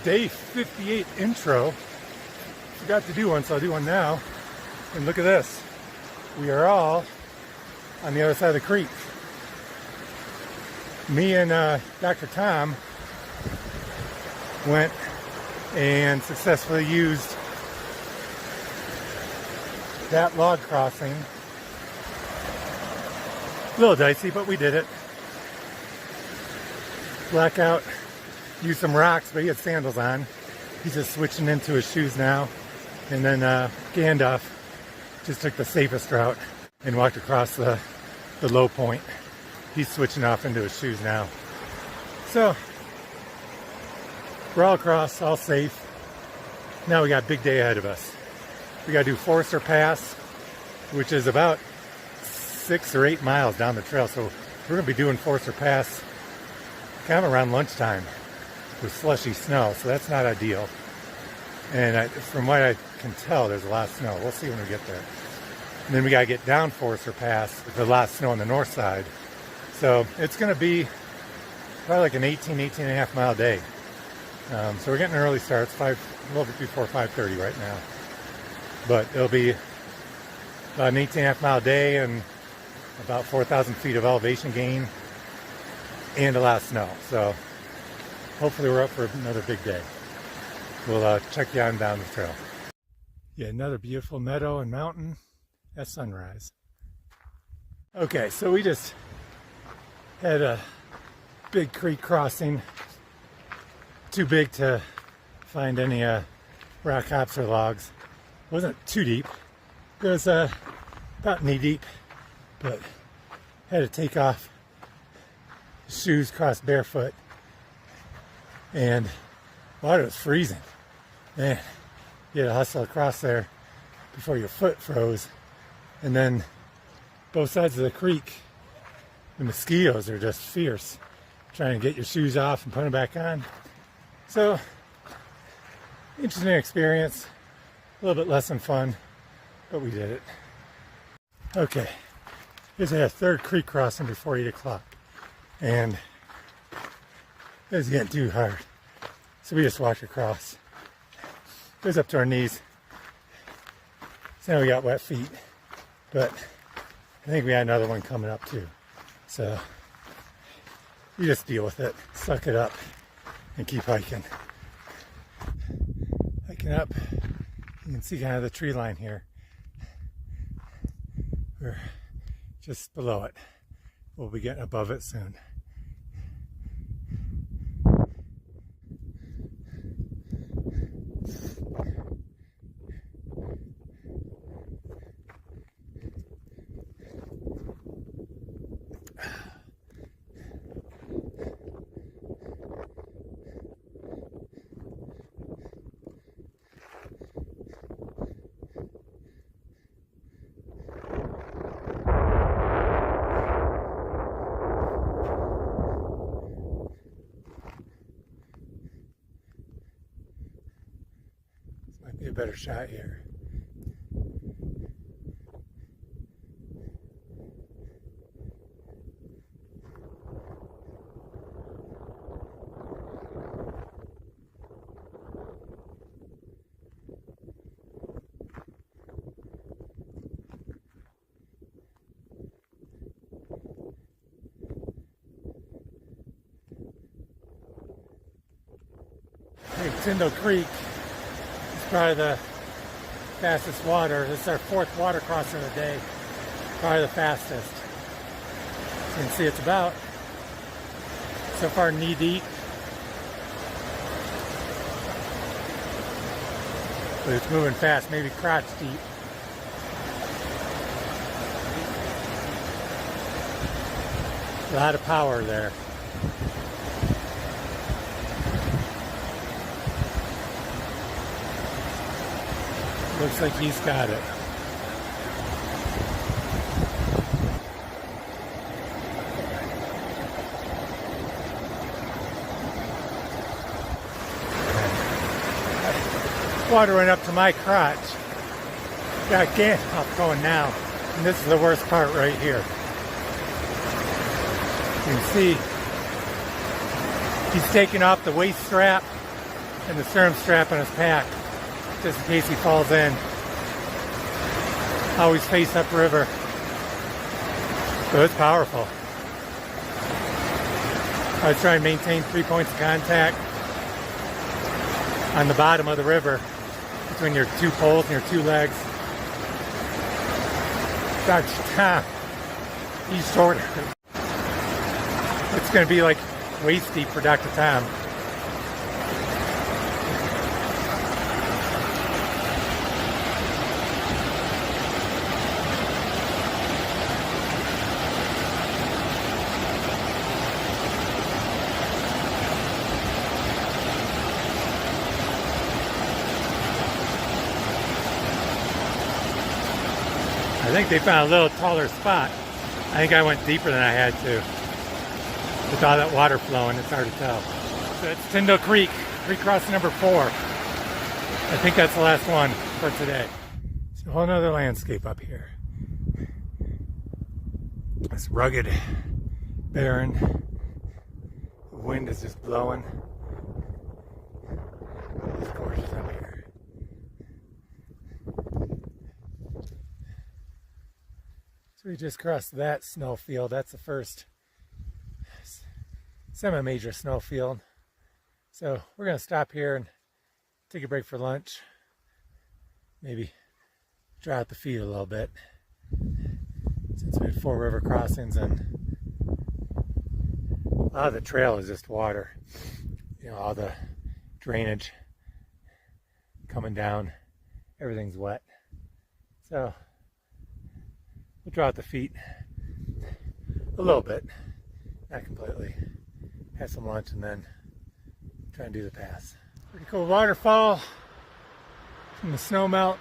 day 58 intro. Forgot to do one, so I'll do one now. And look at this. We are all on the other side of the creek. Me and Dr. Tom went and successfully used that log crossing. A little dicey, but we did it. Blackout used some rocks, but he had sandals on. He's just switching into his shoes now. And then Gandalf just took the safest route and walked across the low point. He's switching off into his shoes now. So, we're all across, all safe. Now we got a big day ahead of us. We got to do Forester Pass, which is about 6 or 8 miles down the trail. So we're going to be doing Forester Pass kind of around lunchtime with slushy snow. So that's not ideal. And from what I can tell, there's a lot of snow. We'll see when we get there. And then we got to get down Forester Pass with a lot of snow on the north side. So it's going to be probably like an 18 and a half mile day. So we're getting an early start. It's a little bit before 5:30 right now. But it'll be about an 18 and a half mile day and about 4,000 feet of elevation gain and a lot of snow. So hopefully we're up for another big day. We'll check you on down the trail. Yeah, another beautiful meadow and mountain at sunrise. Okay, so we just had a big creek crossing. Too big to find any rock hops or logs. Wasn't too deep. It was about knee deep, but had to take off shoes, cross barefoot, and water was freezing. Man, you had to hustle across there before your foot froze. And then both sides of the creek, the mosquitoes are just fierce, trying to get your shoes off and put them back on. So, interesting experience. A little bit less than fun, but we did it. Okay, here's a third creek crossing before 8 o'clock. And it was getting too hard. So we just walked across. It was up to our knees. So now we got wet feet. But I think we had another one coming up too. So you just deal with it, suck it up, and keep hiking. Hiking up. You can see kind of the tree line here. We're just below it. We'll be getting above it soon. Be a better shot here. Hey, Tyndall Creek. Probably the fastest water. This is our fourth water crossing of the day. Probably the fastest. So you can see it's about, so far, knee deep. But it's moving fast, maybe crotch deep. A lot of power there. Looks like he's got it. Water went up to my crotch. Got Gandalf going now. And this is the worst part right here. You can see he's taking off the waist strap and the sternum strap on his pack, just in case he falls in. Always face upriver. So it's powerful. I was trying to maintain 3 points of contact on the bottom of the river between your two poles and your two legs. He's shorter. It's going to be like waist deep for Dr. Tom. I think they found a little taller spot. I think I went deeper than I had to. With all that water flowing, it's hard to tell. So it's Tyndall Creek, creek crossing number 4. I think that's the last one for today. It's a whole nother landscape up here. It's rugged, barren. The wind is just blowing. It's gorgeous up here. So we just crossed that snow field. That's the first semi-major snow field. So we're going to stop here and take a break for lunch. Maybe dry out the feet a little bit. Since we had 4 river crossings and a lot of the trail is just water. You know, all the drainage coming down. Everything's wet. So we'll dry out the feet a little bit, not completely. Have some lunch and then try and do the pass. Pretty cool waterfall from the snow melt.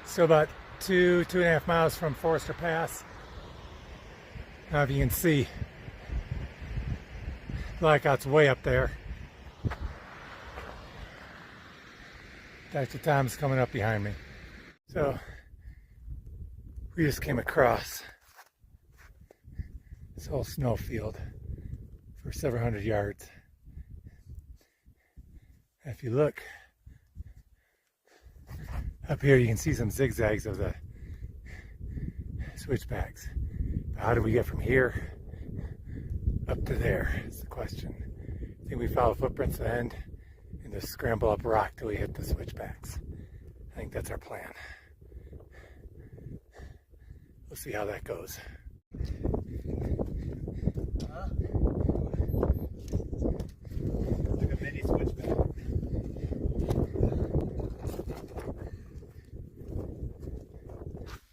Still about 2.5 miles from Forester Pass. Now if you can see, blackout's way up there. Dr. Tom's coming up behind me. So we just came across this whole snow field for several hundred yards. If you look up here, you can see some zigzags of the switchbacks. But how do we get from here up to there is the question. I think we follow footprints to the end and just scramble up rock till we hit the switchbacks. I think that's our plan. We'll see how that goes. Like a mini switchback.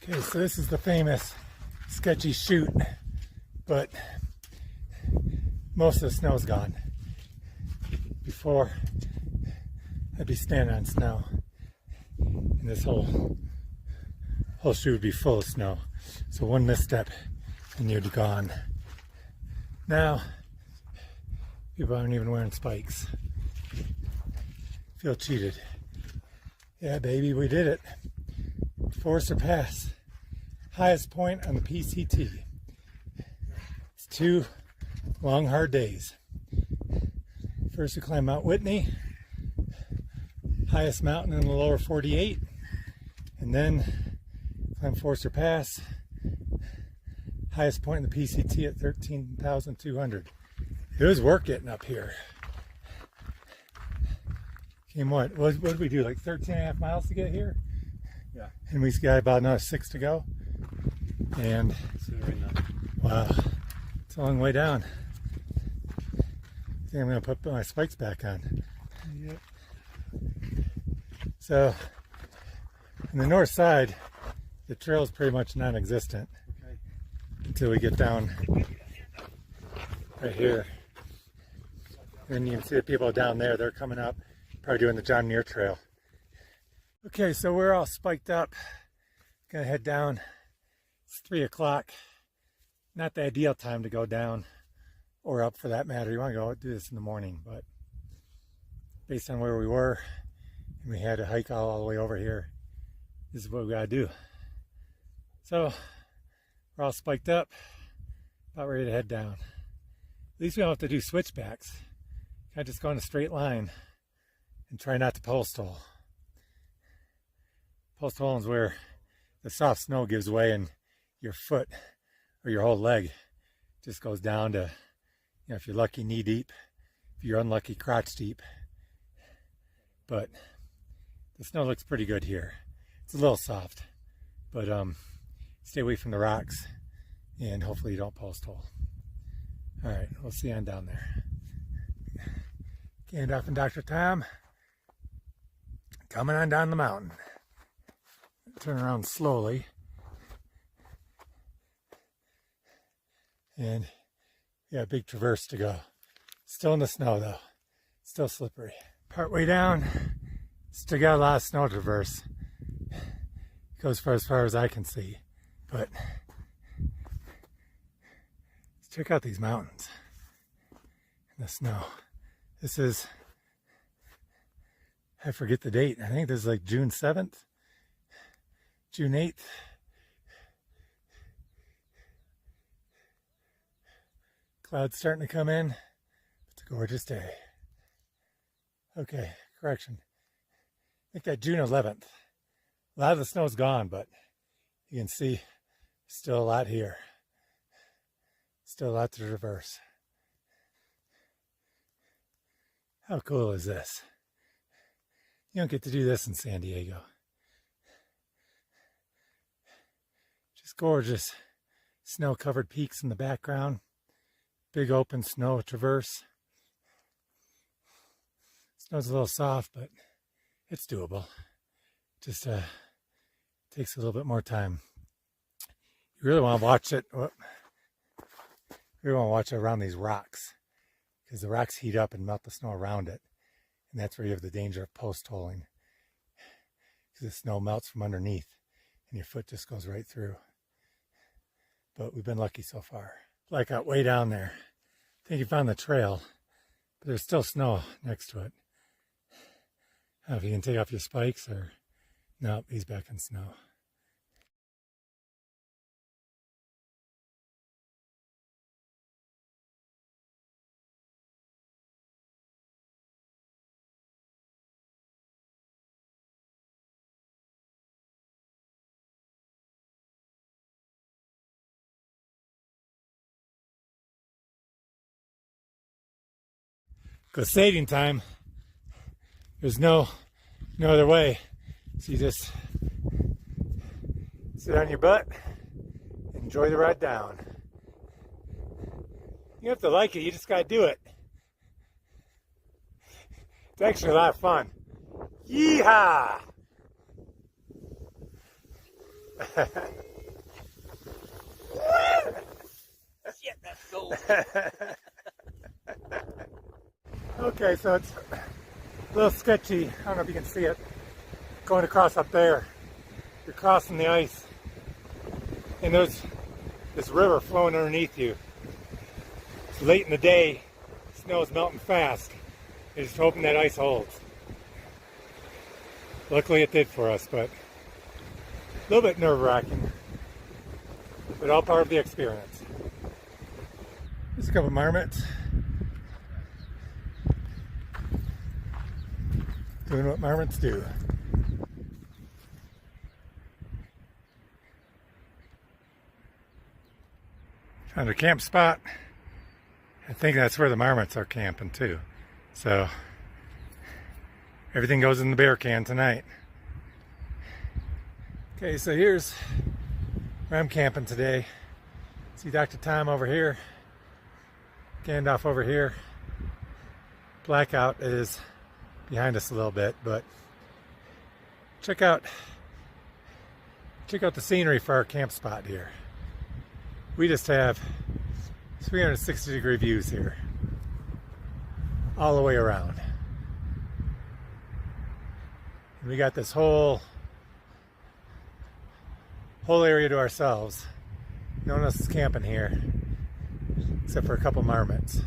Okay, so this is the famous sketchy chute, but most of the snow's gone. Before, I'd be standing on snow, and this whole chute would be full of snow. So one misstep and you'd be gone. Now, people aren't even wearing spikes. Feel cheated. Yeah, baby, we did it. Forester Pass. Highest point on the PCT. It's 2 long, hard days. First we climb Mount Whitney, highest mountain in the lower 48, and then climb Forester Pass, highest point in the PCT at 13,200. It was work getting up here. Came what did we do, like 13.5 miles to get here? Yeah. And we got about another 6 to go. And wow, it's a long way down. I think I'm going to put my spikes back on. Yep. So, on the north side, the trail is pretty much non-existent until we get down right here. And you can see the people down there, they're coming up, probably doing the John Muir Trail. Okay, so we're all spiked up. Gonna head down. It's 3 o'clock. Not the ideal time to go down, or up for that matter. You want to go do this in the morning, but based on where we were, and we had to hike all the way over here, this is what we gotta do. So we're all spiked up, about ready to head down. At least we don't have to do switchbacks. Kind of just go in a straight line and try not to post hole. Post hole is where the soft snow gives way and your foot or your whole leg just goes down to, if you're lucky, knee deep. If you're unlucky, crotch deep. But the snow looks pretty good here. It's a little soft, but stay away from the rocks and hopefully you don't post hole. All right, we'll see you on down there. Gandalf and Dr. Tom coming on down the mountain. Turn around slowly. And yeah, big traverse to go. Still in the snow though. Still slippery. Part way down, still got a lot of snow to traverse. Goes for as far as I can see. But let's check out these mountains in the snow. This is, I forget the date. I think this is like June 7th, June 8th. Clouds starting to come in. It's a gorgeous day. Okay, correction. I think that June 11th. A lot of the snow's gone, but you can see still a lot here. Still a lot to traverse. How cool is this? You don't get to do this in San Diego. Just gorgeous snow-covered peaks in the background. Big open snow traverse. Snow's a little soft, but it's doable. Just takes a little bit more time. You really want to watch it. You really want to watch it around these rocks, because the rocks heat up and melt the snow around it, and that's where you have the danger of post holing, because the snow melts from underneath, and your foot just goes right through. But we've been lucky so far. Blackout way down there. I think you found the trail, but there's still snow next to it. I don't know if you can take off your spikes or... No, he's back in snow. Glissading time. There's no other way. So you just sit on your butt, enjoy the ride down. You have to like it, you just gotta do it. It's actually a lot of fun. Yeehaw! Shit, that's cool. Okay, so it's a little sketchy. I don't know if you can see it. Going across up there. You're crossing the ice. And there's this river flowing underneath you. It's late in the day. Snow is melting fast. You're just hoping that ice holds. Luckily it did for us, but a little bit nerve-wracking. But all part of the experience. There's a couple marmots. Doing what marmots do. Found a camp spot. I think that's where the marmots are camping too. So everything goes in the bear can tonight. Okay, so here's where I'm camping today. See Dr. Tom over here. Gandalf over here. Blackout is behind us a little bit, but check out the scenery for our camp spot here. We just have 360-degree views here, all the way around. And we got this whole area to ourselves. No one else is camping here, except for a couple marmots.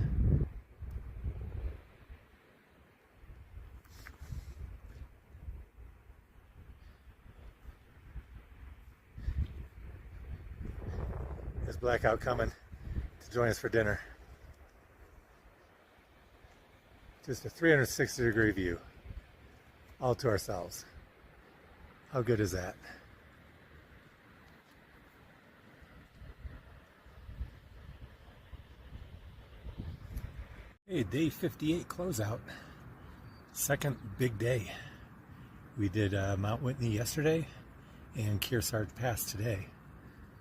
There's Blackout coming to join us for dinner. Just a 360-degree view, all to ourselves. How good is that? Hey, day 58 closeout. Second big day. We did Mount Whitney yesterday and Kearsarge Pass today.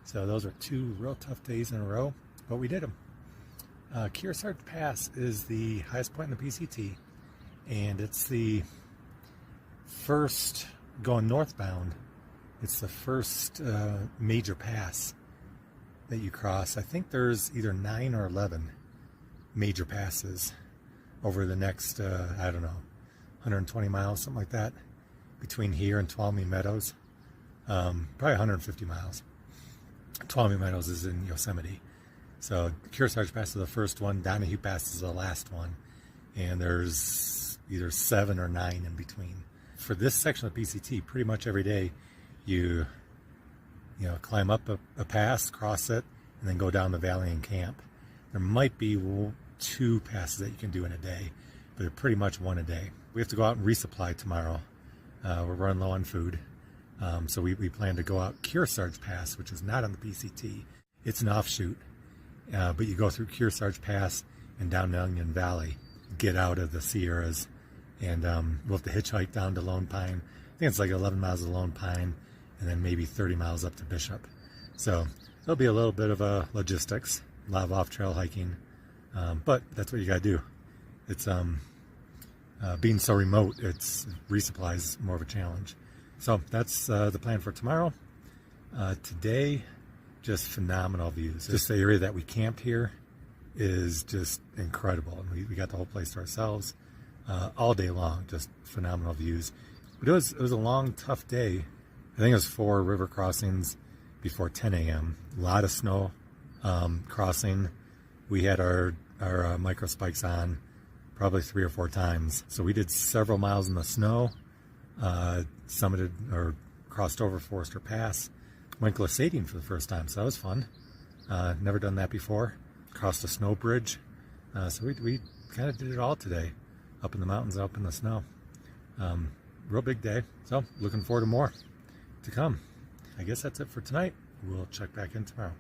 So those are two real tough days in a row, but we did them. Kearsarge Pass is the highest point in the PCT, and it's the first, going northbound, it's the first major pass that you cross. I think there's either 9 or 11 major passes over the next, I don't know, 120 miles, something like that, between here and Tuolumne Meadows. Probably 150 miles. Tuolumne Meadows is in Yosemite. So Kearsarge Pass is the first one, Donahue Pass is the last one, and there's either 7 or 9 in between. For this section of PCT, pretty much every day you climb up a pass, cross it, and then go down the valley and camp. There might be 2 passes that you can do in a day, but they're pretty much one a day. We have to go out and resupply tomorrow. We're running low on food. So we plan to go out Kearsarge Pass, which is not on the PCT. It's an offshoot, but you go through Kearsarge Pass and down the Onion Valley, get out of the Sierras, and we'll have to hitchhike down to Lone Pine. I think it's like 11 miles to Lone Pine, and then maybe 30 miles up to Bishop. So there'll be a little bit of logistics, a lot of off-trail hiking, but that's what you got to do. It's being so remote, it's resupply is more of a challenge. So that's the plan for tomorrow. Today, just phenomenal views. Just the area that we camped here is just incredible. And we got the whole place to ourselves all day long, just phenomenal views. But it was a long, tough day. I think it was 4 river crossings before 10 a.m. A lot of snow crossing. We had our micro spikes on probably 3 or 4 times. So we did several miles in the snow. Summited or crossed over Forester Pass, went glissading for the first time, so that was fun. Never done that before. Crossed a snow bridge, so we kind of did it all today, up in the mountains, up in the snow. Real big day, so looking forward to more to come. I guess that's it for tonight. We'll check back in tomorrow.